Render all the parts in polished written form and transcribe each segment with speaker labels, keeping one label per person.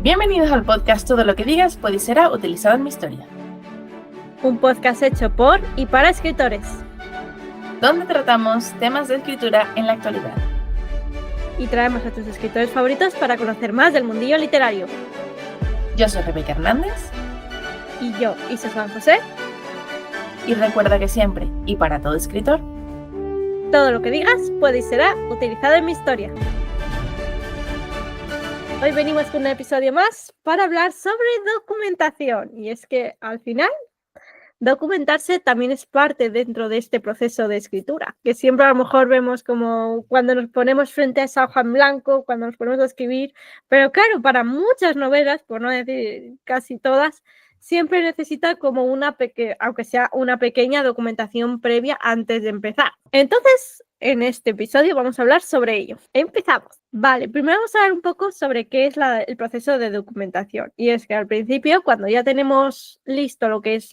Speaker 1: Bienvenidos al podcast Todo lo que digas puede y será utilizado en mi historia.
Speaker 2: Un podcast hecho por y para escritores,
Speaker 1: donde tratamos temas de escritura en la actualidad.
Speaker 2: Y traemos a tus escritores favoritos para conocer más del mundillo literario.
Speaker 1: Yo soy Rebeca Hernández.
Speaker 2: Y yo, Isa San José.
Speaker 1: Y recuerda que siempre, y para todo escritor,
Speaker 2: todo lo que digas puede y será utilizado en mi historia. Hoy venimos con un episodio más para hablar sobre documentación. Y es que al final, documentarse también es parte dentro de este proceso de escritura, que siempre a lo mejor vemos como cuando nos ponemos frente a esa hoja en blanco, cuando nos ponemos a escribir, pero claro, para muchas novelas, por no decir casi todas, siempre necesita como aunque sea una pequeña documentación previa antes de empezar. Entonces, en este episodio vamos a hablar sobre ello. Empezamos. Vale, primero vamos a hablar un poco sobre qué es el proceso de documentación. Y es que al principio, cuando ya tenemos listo lo que es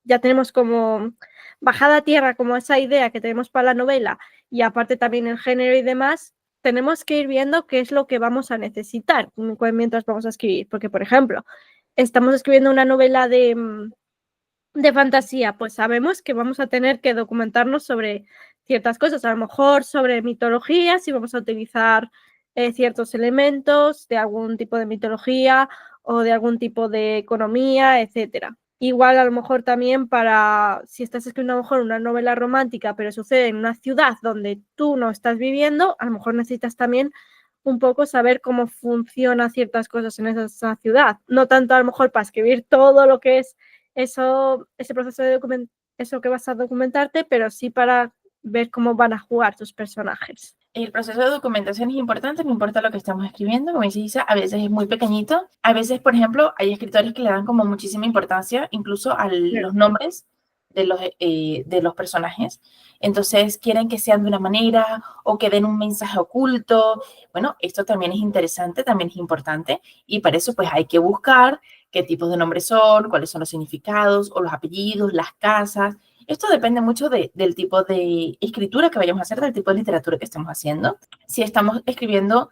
Speaker 2: ya tenemos como bajada a tierra como esa idea que tenemos para la novela y aparte también el género y demás, tenemos que ir viendo qué es lo que vamos a necesitar mientras vamos a escribir. Porque, por ejemplo, estamos escribiendo una novela de fantasía, pues sabemos que vamos a tener que documentarnos sobre ciertas cosas, a lo mejor sobre mitología, si vamos a utilizar ciertos elementos de algún tipo de mitología o de algún tipo de economía, etcétera. Igual a lo mejor también si estás escribiendo a lo mejor una novela romántica, pero sucede en una ciudad donde tú no estás viviendo, a lo mejor necesitas también un poco saber cómo funcionan ciertas cosas en esa ciudad. No tanto a lo mejor para escribir todo lo que es ese proceso de eso que vas a documentarte, pero sí para ver cómo van a jugar tus personajes.
Speaker 1: El proceso de documentación es importante, no importa lo que estamos escribiendo, como dice Isa, a veces es muy pequeñito. A veces, por ejemplo, hay escritores que le dan como muchísima importancia incluso a los nombres de los personajes. Entonces quieren que sean de una manera o que den un mensaje oculto. Bueno, esto también es interesante, también es importante y para eso pues hay que buscar qué tipos de nombres son, cuáles son los significados o los apellidos, las casas. Esto depende mucho del tipo de escritura que vayamos a hacer, del tipo de literatura que estemos haciendo. Si estamos escribiendo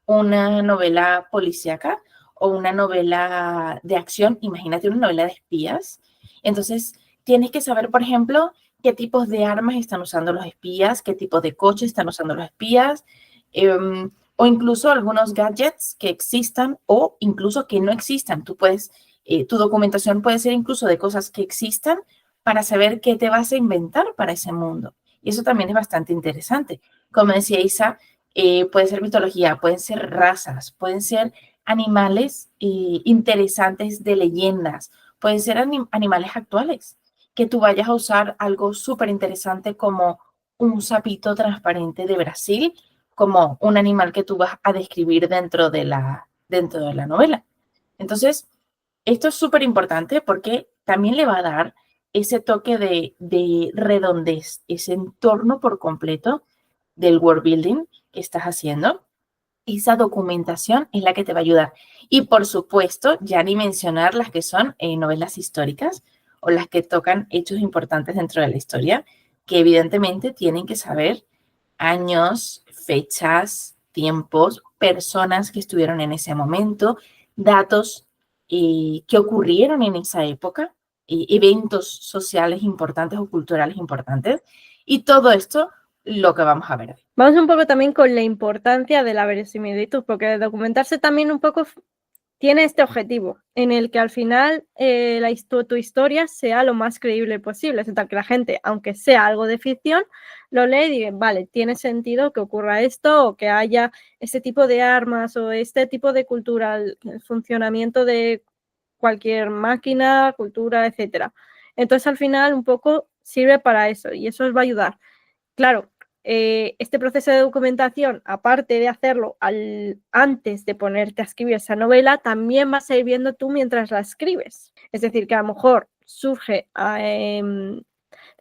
Speaker 1: una novela policíaca o una novela de acción, imagínate una novela de espías, entonces tienes que saber, por ejemplo, qué tipos de armas están usando los espías, qué tipos de coches están usando los espías, o incluso algunos gadgets que existan o incluso que no existan. Tu documentación puede ser incluso de cosas que existan para saber qué te vas a inventar para ese mundo. Y eso también es bastante interesante. Como decía Isa, puede ser mitología, pueden ser razas, pueden ser animales interesantes de leyendas, pueden ser animales actuales, que tú vayas a usar algo súper interesante como un sapito transparente de Brasil, como un animal que tú vas a describir dentro de la novela. Entonces, esto es súper importante porque también le va a dar ese toque de redondez, ese entorno por completo del world building que estás haciendo. Esa documentación es la que te va a ayudar. Y por supuesto, ya ni mencionar las que son novelas históricas o las que tocan hechos importantes dentro de la historia, que evidentemente tienen que saber años, fechas, tiempos, personas que estuvieron en ese momento, datos que ocurrieron en esa época, eventos sociales importantes o culturales importantes, y todo esto lo que vamos a ver hoy.
Speaker 2: Vamos un poco también con la importancia de la verosimilitud, porque documentarse también un poco tiene este objetivo, en el que al final tu historia sea lo más creíble posible, es decir, que la gente, aunque sea algo de ficción, lo lee y diga, vale, tiene sentido que ocurra esto o que haya este tipo de armas o este tipo de cultura, el funcionamiento de cualquier máquina, cultura, etcétera. Entonces, al final, un poco sirve para eso y eso os va a ayudar. Claro, este proceso de documentación, aparte de hacerlo antes de ponerte a escribir esa novela, también vas a ir viendo tú mientras la escribes. Es decir, que a lo mejor surge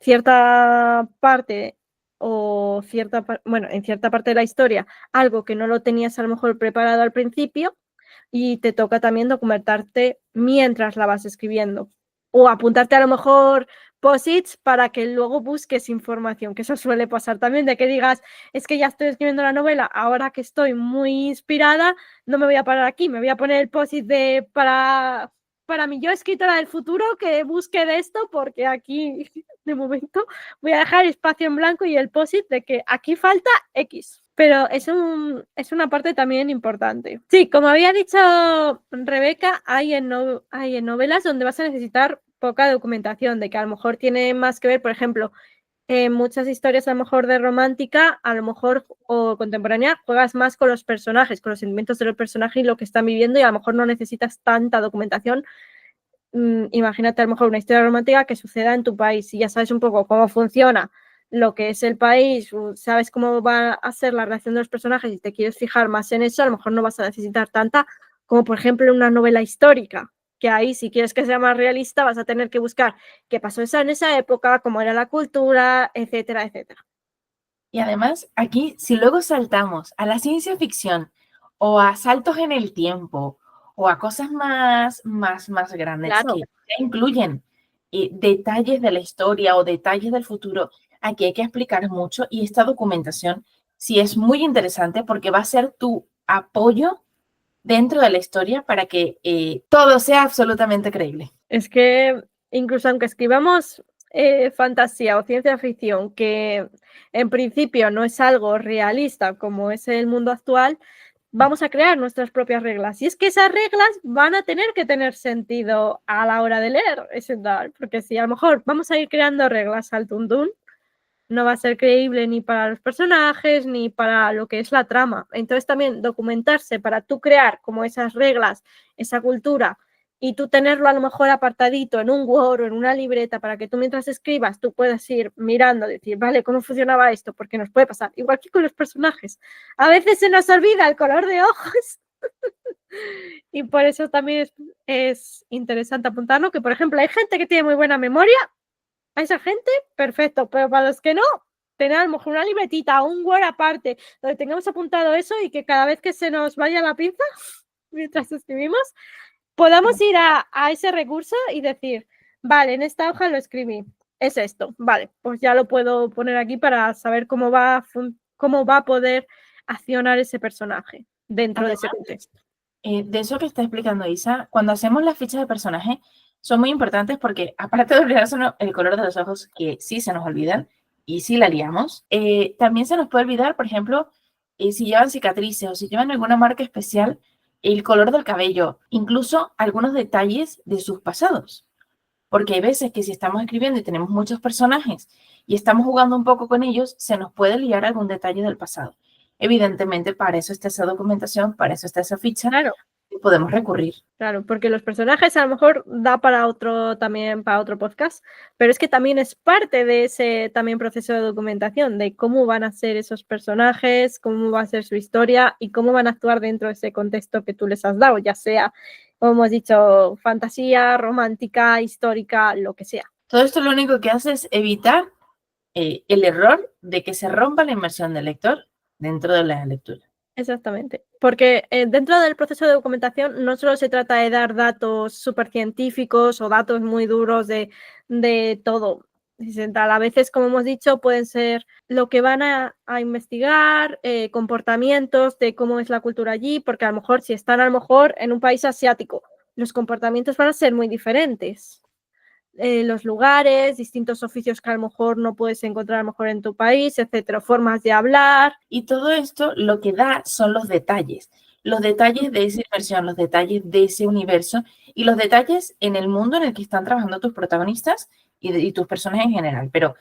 Speaker 2: cierta parte o en cierta parte de la historia algo que no lo tenías a lo mejor preparado al principio y te toca también documentarte mientras la vas escribiendo. O apuntarte a lo mejor posits para que luego busques información, que eso suele pasar también, de que digas, es que ya estoy escribiendo la novela, ahora que estoy muy inspirada, no me voy a parar aquí, me voy a poner el posit para mi yo escritora del futuro que busque de esto, porque aquí de momento voy a dejar espacio en blanco y el posit de que aquí falta X. Pero es una parte también importante. Sí, como había dicho Rebeca, hay en novelas donde vas a necesitar poca documentación, de que a lo mejor tiene más que ver, por ejemplo, en muchas historias a lo mejor de romántica, a lo mejor o contemporánea, juegas más con los personajes, con los sentimientos de los personajes y lo que están viviendo, y a lo mejor no necesitas tanta documentación. Imagínate a lo mejor una historia romántica que suceda en tu país y ya sabes un poco cómo funciona lo que es el país, sabes cómo va a ser la relación de los personajes y te quieres fijar más en eso, a lo mejor no vas a necesitar tanta como por ejemplo una novela histórica, que ahí si quieres que sea más realista vas a tener que buscar qué pasó en esa época, cómo era la cultura, etcétera, etcétera.
Speaker 1: Y además, aquí, si luego saltamos a la ciencia ficción o a saltos en el tiempo o a cosas más grandes
Speaker 2: Claro.
Speaker 1: que ya incluyen detalles de la historia o detalles del futuro, aquí hay que explicar mucho y esta documentación sí es muy interesante porque va a ser tu apoyo dentro de la historia para que todo sea absolutamente creíble.
Speaker 2: Es que incluso aunque escribamos fantasía o ciencia ficción, que en principio no es algo realista como es el mundo actual, vamos a crear nuestras propias reglas. Y es que esas reglas van a tener que tener sentido a la hora de leer, porque si a lo mejor vamos a ir creando reglas al tuntún, no va a ser creíble ni para los personajes ni para lo que es la trama. Entonces también documentarse para tú crear como esas reglas, esa cultura, y tú tenerlo a lo mejor apartadito en un Word o en una libreta para que tú mientras escribas tú puedas ir mirando, decir, vale, ¿cómo funcionaba esto? Porque nos puede pasar, igual que con los personajes. A veces se nos olvida el color de ojos y por eso también es interesante apuntarlo, que por ejemplo hay gente que tiene muy buena memoria, a esa gente, perfecto, pero para los que no, tener a lo mejor una libretita o un Word aparte donde tengamos apuntado eso y que cada vez que se nos vaya la pinza mientras escribimos, podamos ir a ese recurso y decir, vale, en esta hoja lo escribí, es esto, vale, pues ya lo puedo poner aquí para saber cómo va a poder accionar ese personaje dentro
Speaker 1: Además,
Speaker 2: de ese contexto.
Speaker 1: De eso que está explicando Isa, cuando hacemos las fichas de personaje, son muy importantes porque, aparte de olvidarse el color de los ojos, que sí se nos olvidan y sí la liamos, también se nos puede olvidar, por ejemplo, si llevan cicatrices o si llevan alguna marca especial, el color del cabello, incluso algunos detalles de sus pasados. Porque hay veces que si estamos escribiendo y tenemos muchos personajes y estamos jugando un poco con ellos, se nos puede liar algún detalle del pasado. Evidentemente, para eso está esa documentación, para eso está esa ficha,
Speaker 2: claro,
Speaker 1: y podemos recurrir.
Speaker 2: Claro, porque los personajes a lo mejor da para otro podcast, pero es que también es parte de ese también proceso de documentación, de cómo van a ser esos personajes, cómo va a ser su historia y cómo van a actuar dentro de ese contexto que tú les has dado, ya sea, como hemos dicho, fantasía, romántica, histórica, lo que sea.
Speaker 1: Todo esto lo único que hace es evitar el error de que se rompa la inmersión del lector dentro de la lectura.
Speaker 2: Exactamente, porque dentro del proceso de documentación no solo se trata de dar datos súper científicos o datos muy duros de todo. A veces, como hemos dicho, pueden ser lo que van a investigar, comportamientos de cómo es la cultura allí, porque a lo mejor si están a lo mejor en un país asiático, los comportamientos van a ser muy diferentes. Los lugares, distintos oficios que a lo mejor no puedes encontrar a lo mejor en tu país, etcétera, formas de hablar.
Speaker 1: Y todo esto lo que da son los detalles de esa inmersión, los detalles de ese universo y los detalles en el mundo en el que están trabajando tus protagonistas y tus personajes en general. Pero,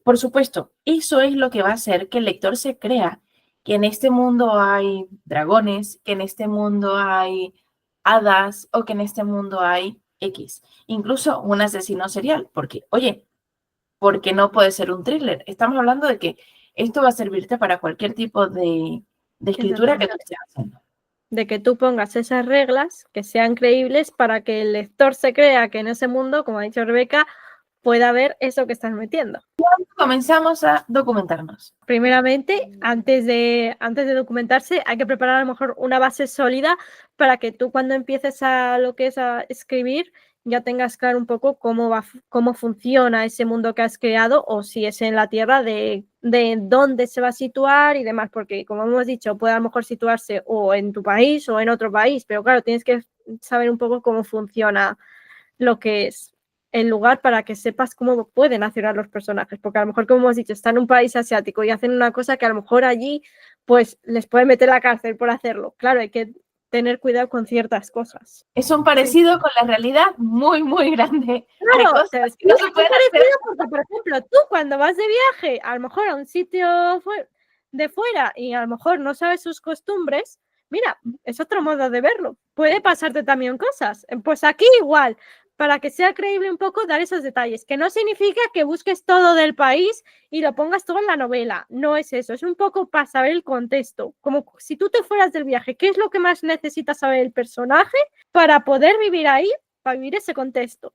Speaker 1: por supuesto, eso es lo que va a hacer que el lector se crea que en este mundo hay dragones, que en este mundo hay hadas o que en este mundo hay X, incluso un asesino serial, porque, oye, porque no puede ser un thriller. Estamos hablando de que esto va a servirte para cualquier tipo de escritura que tú estés haciendo.
Speaker 2: De que tú pongas esas reglas que sean creíbles para que el lector se crea que en ese mundo, como ha dicho Rebeca, pueda ver eso que estás metiendo.
Speaker 1: Comenzamos a documentarnos.
Speaker 2: Primeramente, antes de documentarse, hay que preparar a lo mejor una base sólida para que tú cuando empieces a lo que es a escribir ya tengas claro un poco cómo funciona ese mundo que has creado, o si es en la Tierra, de dónde se va a situar y demás, porque como hemos dicho, puede a lo mejor situarse o en tu país o en otro país, pero claro, tienes que saber un poco cómo funciona lo que es el lugar para que sepas cómo pueden accionar los personajes, porque a lo mejor, como hemos dicho, están en un país asiático y hacen una cosa que a lo mejor allí pues les pueden meter a la cárcel por hacerlo. Claro, hay que tener cuidado con ciertas cosas.
Speaker 1: Es un parecido con la realidad muy, muy grande.
Speaker 2: Claro,
Speaker 1: hay cosas que no se pueden hacer.
Speaker 2: porque, por ejemplo, tú cuando vas de viaje, a lo mejor a un sitio de fuera y a lo mejor no sabes sus costumbres, mira, es otro modo de verlo. Puede pasarte también cosas. Pues aquí igual, para que sea creíble un poco, dar esos detalles, que no significa que busques todo del país y lo pongas todo en la novela. No es eso, es un poco para saber el contexto. Como si tú te fueras del viaje, ¿qué es lo que más necesita saber el personaje para poder vivir ahí, para vivir ese contexto?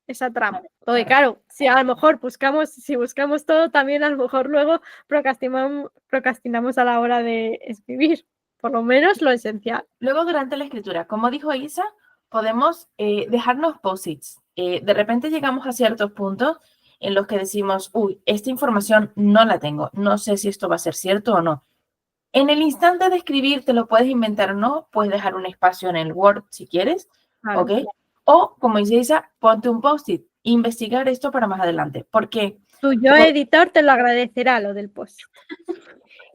Speaker 2: Esa trama. Porque claro, si a lo mejor buscamos todo, también a lo mejor luego procrastinamos a la hora de escribir, por lo menos lo esencial.
Speaker 1: Luego, durante la escritura, como dijo Isa, podemos dejarnos post-its. De repente llegamos a ciertos puntos en los que decimos, uy, esta información no la tengo, no sé si esto va a ser cierto o no. En el instante de escribir, te lo puedes inventar o no, puedes dejar un espacio en el Word si quieres,
Speaker 2: Claro.
Speaker 1: ¿ok? O, como dice Isa, ponte un post-it, investigar esto para más adelante. ¿Por qué?
Speaker 2: Tu yo editor te lo agradecerá, lo del post.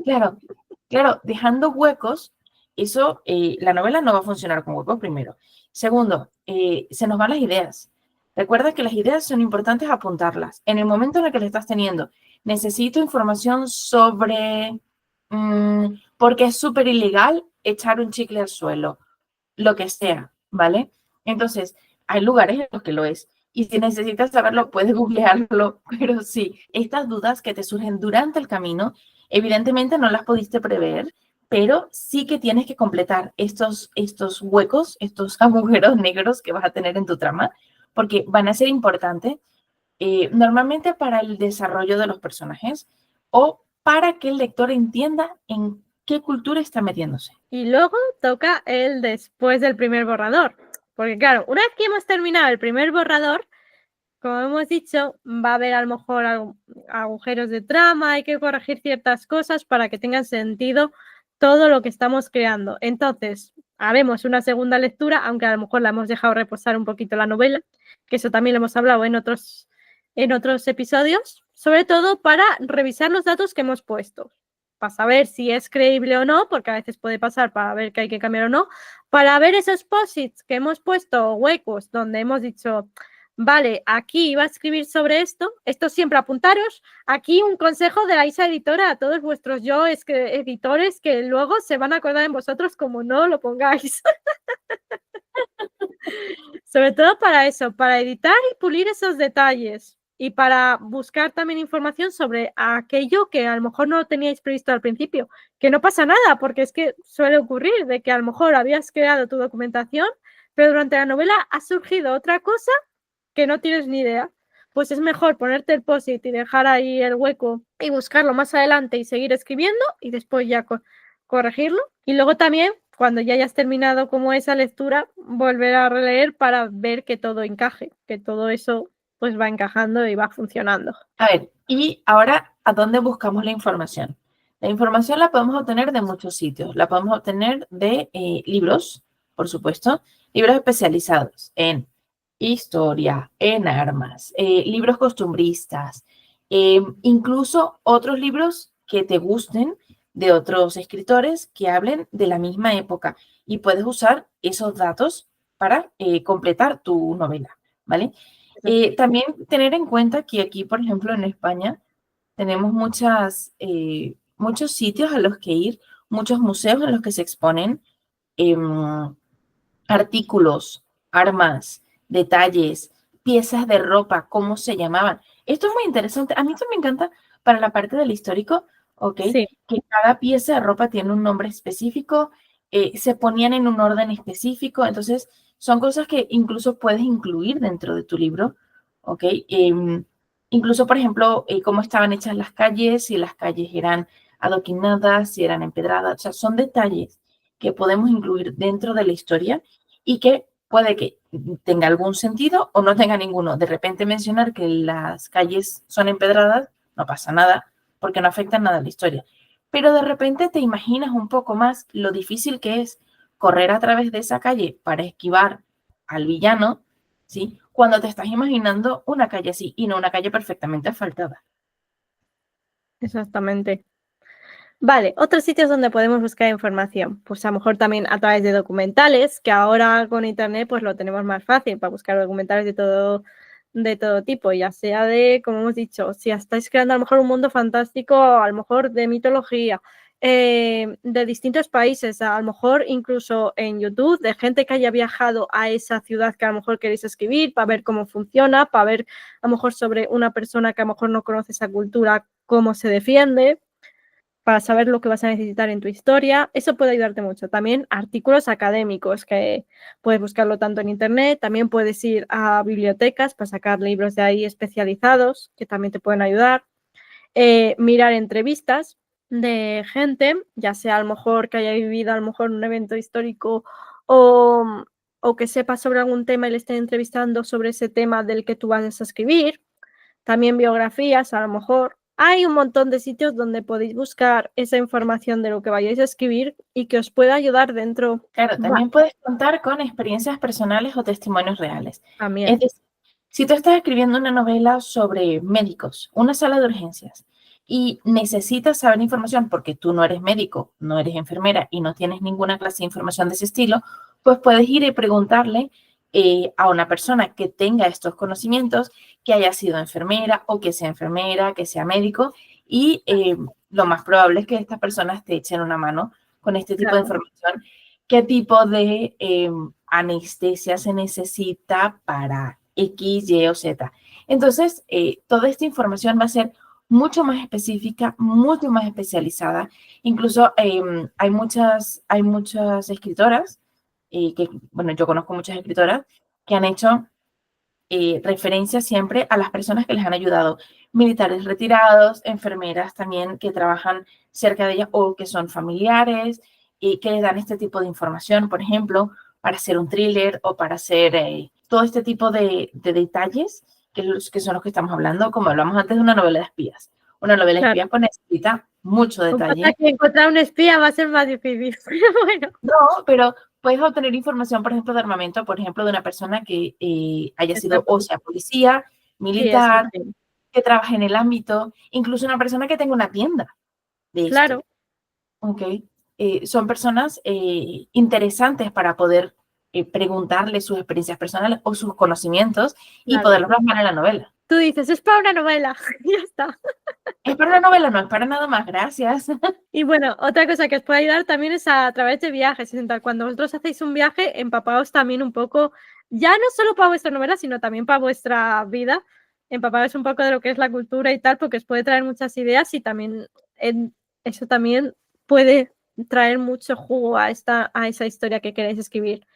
Speaker 1: Claro, dejando huecos, eso, la novela no va a funcionar con huecos primero. Segundo, se nos van las ideas. Recuerda que las ideas son importantes apuntarlas. En el momento en el que le estás teniendo, necesito información sobre por qué es súper ilegal echar un chicle al suelo, lo que sea, ¿vale? Entonces, hay lugares en los que lo es. Y si necesitas saberlo, puedes googlearlo. Pero sí, estas dudas que te surgen durante el camino, evidentemente no las pudiste prever, pero sí que tienes que completar estos huecos, estos agujeros negros que vas a tener en tu trama, porque van a ser importantes normalmente para el desarrollo de los personajes o para que el lector entienda en qué cultura está metiéndose.
Speaker 2: Y luego toca el después del primer borrador. Porque claro, una vez que hemos terminado el primer borrador, como hemos dicho, va a haber a lo mejor agujeros de trama, hay que corregir ciertas cosas para que tengan sentido todo lo que estamos creando. Entonces, haremos una segunda lectura, aunque a lo mejor la hemos dejado reposar un poquito la novela, que eso también lo hemos hablado en otros episodios, sobre todo para revisar los datos que hemos puesto, para saber si es creíble o no, porque a veces puede pasar para ver que hay que cambiar o no, para ver esos posits que hemos puesto, huecos, donde hemos dicho, vale, aquí iba a escribir sobre esto siempre apuntaros, aquí un consejo de la Isa editora a todos vuestros editores que luego se van a acordar en vosotros como no lo pongáis. Sobre todo para eso, para editar y pulir esos detalles y para buscar también información sobre aquello que a lo mejor no teníais previsto al principio, que no pasa nada, porque es que suele ocurrir de que a lo mejor habías creado tu documentación, pero durante la novela ha surgido otra cosa que no tienes ni idea. Pues es mejor ponerte el post-it y dejar ahí el hueco y buscarlo más adelante y seguir escribiendo y después ya corregirlo. Y luego también, cuando ya hayas terminado como esa lectura, volver a releer para ver que todo encaje, que todo eso pues va encajando y va funcionando.
Speaker 1: A ver, y ahora, ¿a dónde buscamos la información? La información la podemos obtener de muchos sitios. La podemos obtener de libros, por supuesto, libros especializados en historia, en armas, libros costumbristas, incluso otros libros que te gusten de otros escritores que hablen de la misma época y puedes usar esos datos para completar tu novela, ¿vale? También tener en cuenta que aquí, por ejemplo, en España, tenemos muchos sitios a los que ir, muchos museos en los que se exponen artículos, armas, detalles, piezas de ropa, cómo se llamaban. Esto es muy interesante. A mí esto me encanta para la parte del histórico, ¿ok?
Speaker 2: Sí.
Speaker 1: Que cada pieza de ropa tiene un nombre específico, se ponían en un orden específico, entonces son cosas que incluso puedes incluir dentro de tu libro ¿ok? Incluso, por ejemplo, cómo estaban hechas las calles, si las calles eran adoquinadas, si eran empedradas, o sea, son detalles que podemos incluir dentro de la historia y que puede que tenga algún sentido o no tenga ninguno. De repente mencionar que las calles son empedradas, no pasa nada, porque no afecta nada a la historia. Pero de repente te imaginas un poco más lo difícil que es correr a través de esa calle para esquivar al villano, ¿sí? Cuando te estás imaginando una calle así y no una calle perfectamente asfaltada.
Speaker 2: Exactamente. Vale, otros sitios donde podemos buscar información, pues a lo mejor también a través de documentales, que ahora con internet pues lo tenemos más fácil para buscar documentales de todo tipo, ya sea de, como hemos dicho, si estáis creando a lo mejor un mundo fantástico, a lo mejor de mitología, de distintos países, a lo mejor incluso en YouTube, de gente que haya viajado a esa ciudad que a lo mejor queréis escribir, para ver cómo funciona, para ver a lo mejor sobre una persona que a lo mejor no conoce esa cultura, cómo se defiende, para saber lo que vas a necesitar en tu historia. Eso puede ayudarte mucho. También artículos académicos, que puedes buscarlo tanto en internet, también puedes ir a bibliotecas para sacar libros de ahí especializados, que también te pueden ayudar. Mirar entrevistas de gente, ya sea a lo mejor que haya vivido a lo mejor un evento histórico o que sepa sobre algún tema y le estén entrevistando sobre ese tema del que tú vas a escribir. También biografías, a lo mejor. Hay un montón de sitios donde podéis buscar esa información de lo que vayáis a escribir y que os pueda ayudar dentro.
Speaker 1: Claro, también puedes contar con experiencias personales o testimonios reales. Es
Speaker 2: También,
Speaker 1: decir, si tú estás escribiendo una novela sobre médicos, una sala de urgencias, y necesitas saber información porque tú no eres médico, no eres enfermera y no tienes ninguna clase de información de ese estilo, pues puedes ir y preguntarle a una persona que tenga estos conocimientos, que haya sido enfermera, que sea médico, y lo más probable es que estas personas te echen una mano con este tipo de
Speaker 2: claro,
Speaker 1: información. ¿Qué tipo de anestesia se necesita para X, Y o Z? Entonces, toda esta información va a ser mucho más específica, mucho más especializada. Incluso hay muchas escritoras, bueno, yo conozco muchas escritoras que han hecho referencia siempre a las personas que les han ayudado, militares retirados, enfermeras también que trabajan cerca de ellas o que son familiares y que les dan este tipo de información, por ejemplo, para hacer un thriller o para hacer todo este tipo de detalles que son los que estamos hablando, como hablamos antes de una novela de espías. Una novela de
Speaker 2: claro.
Speaker 1: espías pues necesita mucho
Speaker 2: Lo que pasa es
Speaker 1: detalle.
Speaker 2: que encontrar un espía va a ser más difícil. Bueno,
Speaker 1: No, pero puedes obtener información, por ejemplo, de armamento, por ejemplo, de una persona que haya
Speaker 2: está
Speaker 1: sido, o sea, policía,
Speaker 2: sí, eso
Speaker 1: militar,
Speaker 2: sí.
Speaker 1: que trabaje en el ámbito, incluso una persona que tenga una tienda de esto,
Speaker 2: Claro,
Speaker 1: ¿ok? Son personas interesantes para poder preguntarle sus experiencias personales o sus conocimientos y
Speaker 2: claro.
Speaker 1: poderlos plasmar en la novela.
Speaker 2: Tú dices, es para una novela. Ya está.
Speaker 1: Es para la novela, no es para nada más, gracias.
Speaker 2: Y bueno, otra cosa que os puede ayudar también es a través de viajes. Es decir, cuando vosotros hacéis un viaje, empapaos también un poco, ya no solo para vuestra novela, sino también para vuestra vida. Empapaos un poco de lo que es la cultura y tal, porque os puede traer muchas ideas y también eso también puede traer mucho jugo a esa historia que queréis escribir.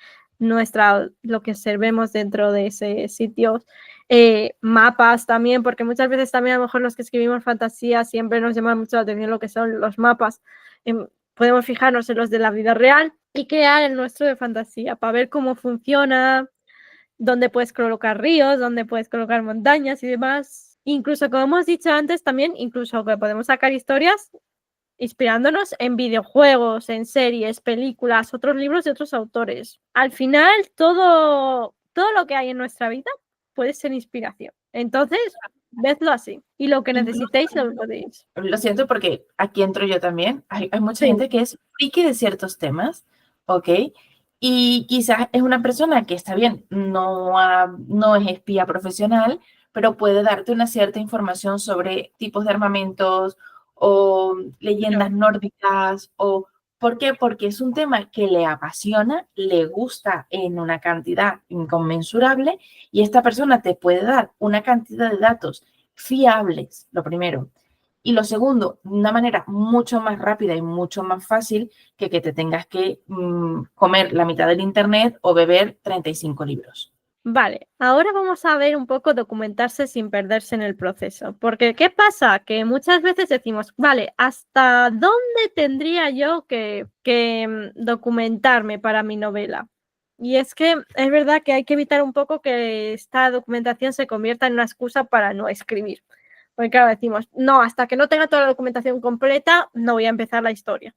Speaker 2: Lo que observemos dentro de ese sitio. Mapas también, porque muchas veces también a lo mejor los que escribimos fantasía siempre nos llama mucho la atención lo que son los mapas. Podemos fijarnos en los de la vida real y crear el nuestro de fantasía para ver cómo funciona, dónde puedes colocar ríos, dónde puedes colocar montañas y demás. Incluso, como hemos dicho antes, también incluso que podemos sacar historias inspirándonos en videojuegos, en series, películas, otros libros de otros autores. Al final, todo lo que hay en nuestra vida puede ser inspiración. Entonces, vedlo así. Y lo que
Speaker 1: Incluso,
Speaker 2: necesitéis lo podéis.
Speaker 1: lo siento porque aquí entro yo también. Hay mucha
Speaker 2: Sí,
Speaker 1: gente que es friki de ciertos temas, ¿ok? Y quizás es una persona que está bien, no es espía profesional, pero puede darte una cierta información sobre tipos de armamentos o leyendas
Speaker 2: claro,
Speaker 1: nórdicas o ¿por qué? Porque es un tema que le apasiona, le gusta en una cantidad inconmensurable y esta persona te puede dar una cantidad de datos fiables, lo primero. Y lo segundo, una manera mucho más rápida y mucho más fácil que te tengas que comer la mitad del internet o beber 35 libros.
Speaker 2: Vale, ahora vamos a ver un poco documentarse sin perderse en el proceso. Porque, ¿qué pasa? Que muchas veces decimos, vale, ¿hasta dónde tendría yo que documentarme para mi novela? Y es que es verdad que hay que evitar un poco que esta documentación se convierta en una excusa para no escribir. Porque claro, decimos, no, hasta que no tenga toda la documentación completa, no voy a empezar la historia.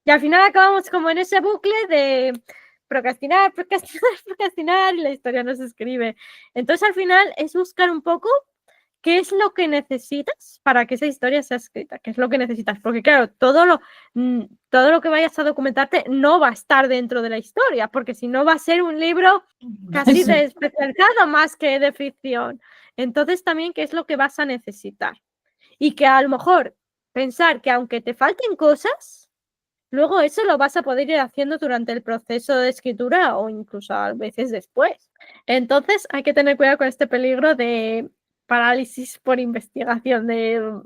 Speaker 2: Y al final acabamos como en ese bucle de procrastinar, procrastinar, procrastinar y la historia no se escribe. Entonces al final es buscar un poco qué es lo que necesitas para que esa historia sea escrita, qué es lo que necesitas. Porque claro, todo lo que vayas a documentarte no va a estar dentro de la historia, porque si no va a ser un libro casi de especializado más que de ficción. Entonces también qué es lo que vas a necesitar. Y que a lo mejor pensar que aunque te falten cosas, luego eso lo vas a poder ir haciendo durante el proceso de escritura o incluso a veces después. Entonces hay que tener cuidado con este peligro de parálisis por investigación, de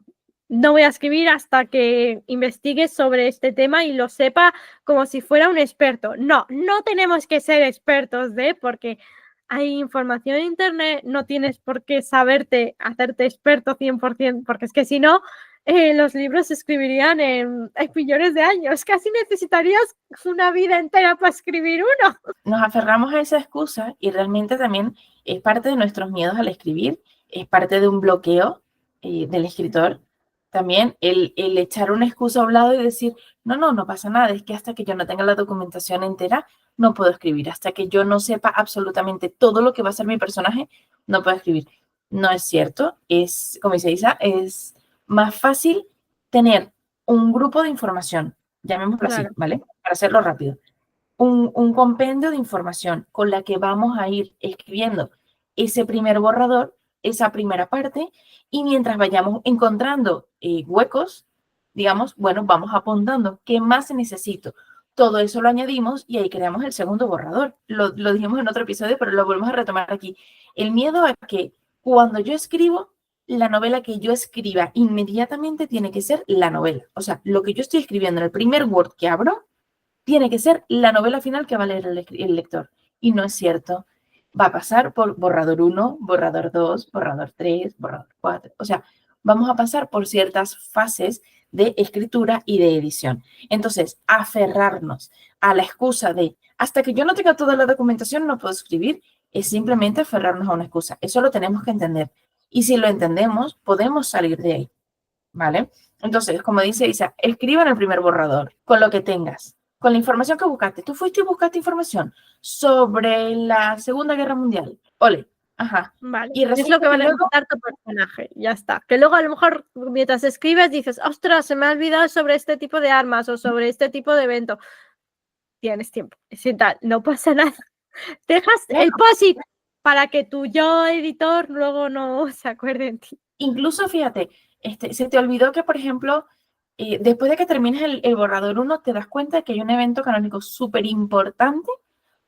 Speaker 2: no voy a escribir hasta que investigue sobre este tema y lo sepa como si fuera un experto. No, no tenemos que ser expertos porque hay información en internet, no tienes por qué hacerte experto 100%, porque es que si no, los libros se escribirían en millones de años. Casi necesitarías una vida entera para escribir uno.
Speaker 1: Nos aferramos a esa excusa y realmente también es parte de nuestros miedos al escribir, es parte de un bloqueo del escritor. También el echar una excusa a un lado y decir, no pasa nada, es que hasta que yo no tenga la documentación entera, no puedo escribir. Hasta que yo no sepa absolutamente todo lo que va a ser mi personaje, no puedo escribir. No es cierto, es, como dice Isa, es más fácil tener un grupo de información, llamémoslo así, ¿vale? Para hacerlo rápido. Un compendio de información con la que vamos a ir escribiendo ese primer borrador, esa primera parte, y mientras vayamos encontrando huecos, digamos, bueno, vamos apuntando qué más necesito. Todo eso lo añadimos y ahí creamos el segundo borrador. Lo dijimos en otro episodio, pero lo volvemos a retomar aquí. El miedo a que cuando yo escribo, la novela que yo escriba inmediatamente tiene que ser la novela. O sea, lo que yo estoy escribiendo en el primer Word que abro, tiene que ser la novela final que va a leer el lector. Y no es cierto. Va a pasar por borrador 1, borrador 2, borrador 3, borrador 4. O sea, vamos a pasar por ciertas fases de escritura y de edición. Entonces, aferrarnos a la excusa de hasta que yo no tenga toda la documentación no puedo escribir, es simplemente aferrarnos a una excusa. Eso lo tenemos que entender. Y si lo entendemos, podemos salir de ahí. ¿Vale? Entonces, como dice Isa, escriba en el primer borrador con lo que tengas, con la información que buscaste. Tú fuiste y buscaste información sobre la Segunda Guerra Mundial. Ole, ajá.
Speaker 2: Vale,
Speaker 1: Y
Speaker 2: es lo que va a
Speaker 1: luego,
Speaker 2: necesitar tu personaje, ya está. Que luego a lo mejor mientras escribes dices, ostras, se me ha olvidado sobre este tipo de armas o sobre este tipo de evento. Tienes tiempo, sin tal, no pasa nada. Dejas el post-it para que tu yo editor luego no se acuerde en ti.
Speaker 1: incluso fíjate, se te olvidó que, por ejemplo, después de que termines el borrador 1, te das cuenta de que hay un evento canónico súper importante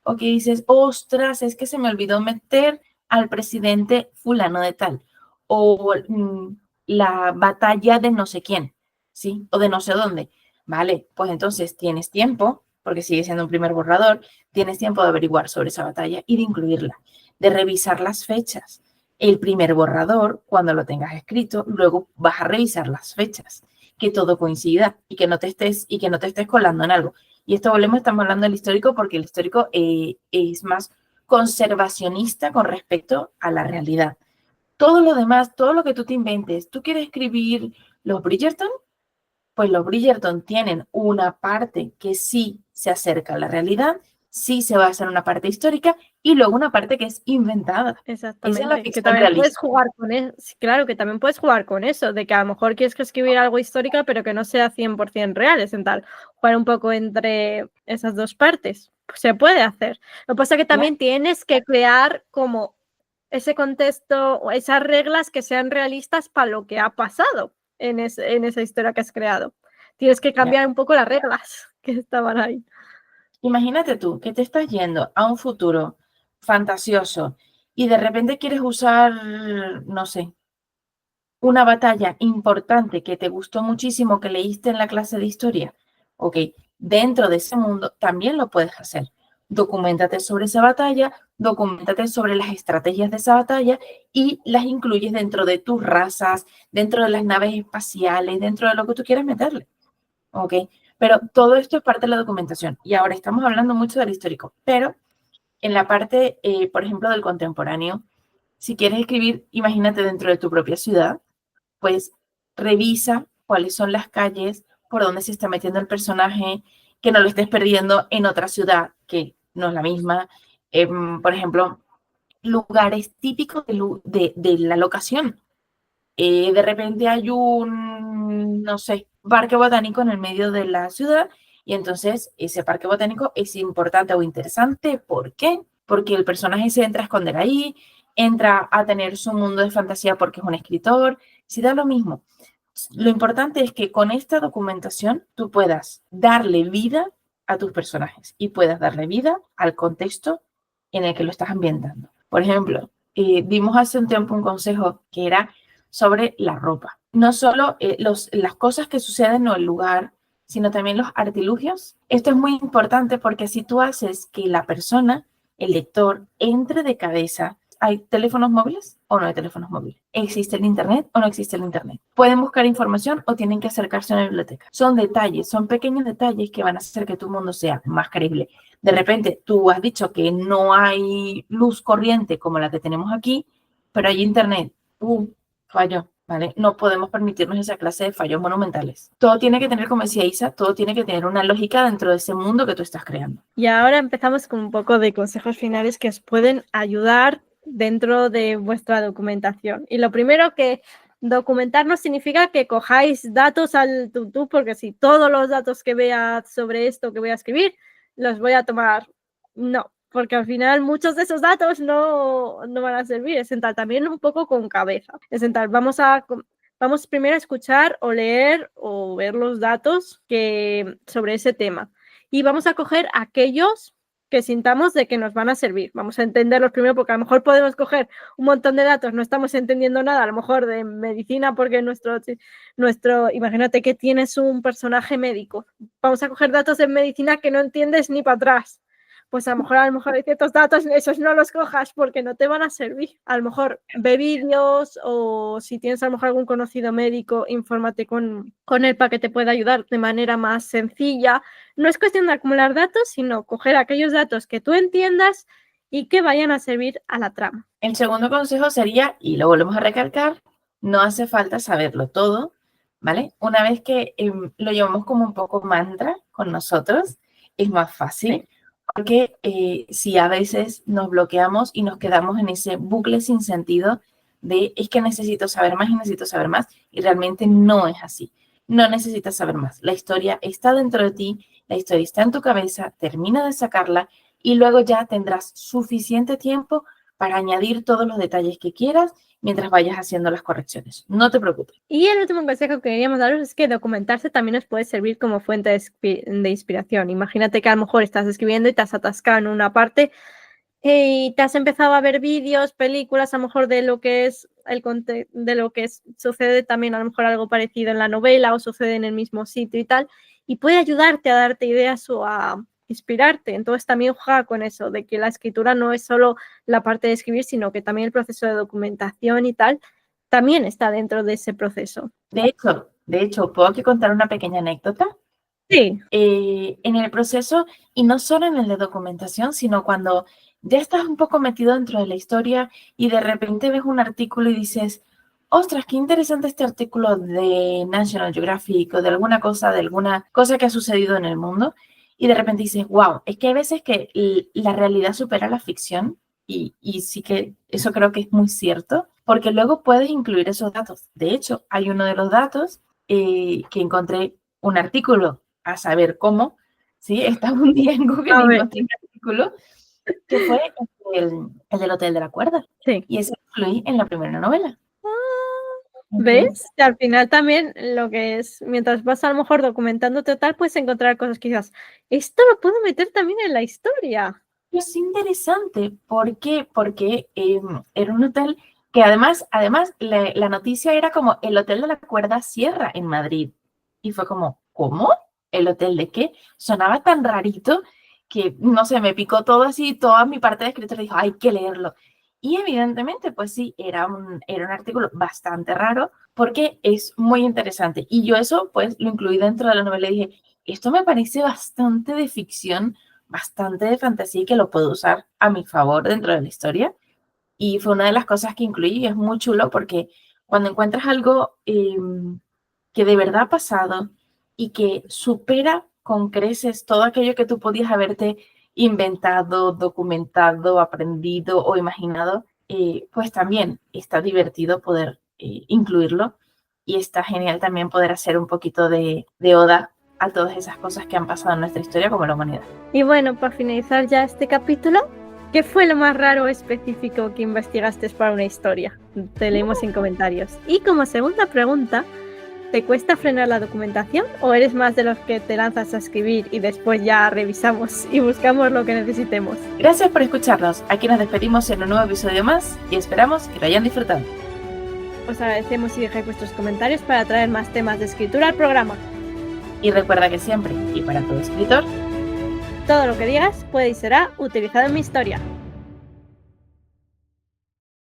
Speaker 1: o que dices, ostras, es que se me olvidó meter al presidente fulano de tal o la batalla de no sé quién, ¿sí? O de no sé dónde. Vale, pues entonces tienes tiempo, porque sigue siendo un primer borrador, tienes tiempo de averiguar sobre esa batalla y de incluirla, de revisar las fechas. El primer borrador, cuando lo tengas escrito, luego vas a revisar las fechas, que todo coincida y que no te estés colando en algo. Y esto estamos hablando del histórico porque el histórico es más conservacionista con respecto a la realidad. Todo lo demás, todo lo que tú te inventes, tú quieres escribir los Bridgerton, pues los Bridgerton tienen una parte que sí se acerca a la realidad, sí se basa en una parte histórica y luego una parte que es inventada.
Speaker 2: Exactamente.
Speaker 1: Esa es la
Speaker 2: Que
Speaker 1: ficción
Speaker 2: también
Speaker 1: realista.
Speaker 2: puedes jugar con eso. Claro, que también puedes jugar con eso, de que a lo mejor quieres que escribir algo histórico, pero que no sea 100% real. Es en tal, jugar un poco entre esas dos partes. Se puede hacer. Lo que pasa es que también tienes que crear como ese contexto o esas reglas que sean realistas para lo que ha pasado en esa historia que has creado. Tienes que cambiar un poco las reglas que estaban ahí.
Speaker 1: Imagínate tú que te estás yendo a un futuro fantasioso y de repente quieres usar, no sé, una batalla importante que te gustó muchísimo, que leíste en la clase de historia. Ok, dentro de ese mundo también lo puedes hacer. documéntate sobre esa batalla, documéntate sobre las estrategias de esa batalla y las incluyes dentro de tus razas, dentro de las naves espaciales, dentro de lo que tú quieras meterle. ¿Ok? Pero todo esto es parte de la documentación. Y ahora estamos hablando mucho del histórico, pero en la parte, por ejemplo, del contemporáneo, si quieres escribir, imagínate dentro de tu propia ciudad, pues revisa cuáles son las calles, por dónde se está metiendo el personaje, que no lo estés perdiendo en otra ciudad que no es la misma. Por ejemplo, lugares típicos de la locación. De repente hay un, no sé, parque botánico en el medio de la ciudad y entonces ese parque botánico es importante o interesante. ¿Por qué? Porque el personaje se entra a esconder ahí, entra a tener su mundo de fantasía porque es un escritor. Si da lo mismo. Lo importante es que con esta documentación tú puedas darle vida a tus personajes y puedas darle vida al contexto en el que lo estás ambientando. Por ejemplo, dimos hace un tiempo un consejo que era sobre la ropa. No solo las cosas que suceden o el lugar, sino también los artilugios. Esto es muy importante porque si tú haces que la persona, el lector, entre de cabeza. ¿Hay teléfonos móviles o no hay teléfonos móviles? ¿Existe el Internet o no existe el Internet? ¿Pueden buscar información o tienen que acercarse a una biblioteca? Son detalles, son pequeños detalles que van a hacer que tu mundo sea más creíble. De repente, tú has dicho que no hay luz corriente como la que tenemos aquí, pero hay Internet. Falló, ¿vale? No podemos permitirnos esa clase de fallos monumentales. Todo tiene que tener, como decía Isa, todo tiene que tener una lógica dentro de ese mundo que tú estás creando.
Speaker 2: Y ahora empezamos con un poco de consejos finales que os pueden ayudar dentro de vuestra documentación. Y lo primero, que documentar no significa que cojáis datos al tutú, porque si todos los datos que vea sobre esto que voy a escribir los voy a tomar, no, porque al final muchos de esos datos no van a servir. Es sentar también un poco con cabeza. Es sentar, vamos primero a escuchar o leer o ver los datos sobre ese tema. Y vamos a coger aquellos que sintamos de que nos van a servir. Vamos a entenderlos primero porque a lo mejor podemos coger un montón de datos, no estamos entendiendo nada, a lo mejor de medicina porque imagínate que tienes un personaje médico. Vamos a coger datos de medicina que no entiendes ni para atrás. Pues a lo mejor hay ciertos datos, esos no los cojas porque no te van a servir. A lo mejor ve vídeos o si tienes a lo mejor algún conocido médico, infórmate con él para que te pueda ayudar de manera más sencilla. No es cuestión de acumular datos, sino coger aquellos datos que tú entiendas y que vayan a servir a la trama.
Speaker 1: El segundo consejo sería, y lo volvemos a recalcar, no hace falta saberlo todo, ¿vale? Una vez que lo llevamos como un poco mantra con nosotros, es más fácil. Porque si a veces nos bloqueamos y nos quedamos en ese bucle sin sentido de es que necesito saber más y necesito saber más, y realmente no es así. No necesitas saber más. La historia está dentro de ti, la historia está en tu cabeza, termina de sacarla y luego ya tendrás suficiente tiempo para añadir todos los detalles que quieras mientras vayas haciendo las correcciones. No te preocupes.
Speaker 2: Y el último consejo que queríamos daros es que documentarse también os puede servir como fuente de inspiración. Imagínate que a lo mejor estás escribiendo y te has atascado en una parte y te has empezado a ver vídeos, películas, a lo mejor de lo que es sucede también a lo mejor algo parecido en la novela o sucede en el mismo sitio y tal, y puede ayudarte a darte ideas o a inspirarte. Entonces también juega con eso, de que la escritura no es solo la parte de escribir, sino que también el proceso de documentación y tal también está dentro de ese proceso.
Speaker 1: De hecho, ¿puedo aquí contar una pequeña anécdota?
Speaker 2: Sí.
Speaker 1: En el proceso, y no solo en el de documentación, sino cuando ya estás un poco metido dentro de la historia y de repente ves un artículo y dices, ostras, qué interesante este artículo de National Geographic o de alguna cosa que ha sucedido en el mundo, y de repente dices, wow, es que hay veces que la realidad supera la ficción, y sí que eso creo que es muy cierto, porque luego puedes incluir esos datos. De hecho, hay uno de los datos que encontré un artículo a saber cómo, ¿sí? Estaba un día en Google y encontré un artículo que fue el del Hotel de la Cuerda.
Speaker 2: Sí.
Speaker 1: Y ese lo incluí en la primera novela.
Speaker 2: ¿Ves? Que al final también lo que es, mientras vas a lo mejor documentándote tal, puedes encontrar cosas que digas, esto lo puedo meter también en la historia.
Speaker 1: Es interesante. ¿Por qué? Porque era un hotel que además la noticia era como el Hotel de la Cuerda cierra en Madrid. Y fue como, ¿cómo? ¿El hotel de qué? Sonaba tan rarito que, no sé, me picó todo así, toda mi parte de escritora dijo, hay que leerlo. Y evidentemente, pues sí, era un artículo bastante raro porque es muy interesante. Y yo eso, pues, lo incluí dentro de la novela y dije, esto me parece bastante de ficción, bastante de fantasía y que lo puedo usar a mi favor dentro de la historia. Y fue una de las cosas que incluí y es muy chulo porque cuando encuentras algo que de verdad ha pasado y que supera con creces todo aquello que tú podías haberte inventado, documentado, aprendido o imaginado, pues también está divertido poder incluirlo y está genial también poder hacer un poquito de oda a todas esas cosas que han pasado en nuestra historia como la humanidad.
Speaker 2: Y bueno, para finalizar ya este capítulo, ¿qué fue lo más raro o específico que investigaste para una historia? Te leemos en comentarios. Y como segunda pregunta, ¿te cuesta frenar la documentación o eres más de los que te lanzas a escribir y después ya revisamos y buscamos lo que necesitemos?
Speaker 1: Gracias por escucharnos. Aquí nos despedimos en un nuevo episodio más y esperamos que lo hayan disfrutado.
Speaker 2: Os agradecemos si dejáis vuestros comentarios para traer más temas de escritura al programa.
Speaker 1: Y recuerda que siempre, y para todo escritor,
Speaker 2: todo lo que digas puede y será utilizado en mi historia.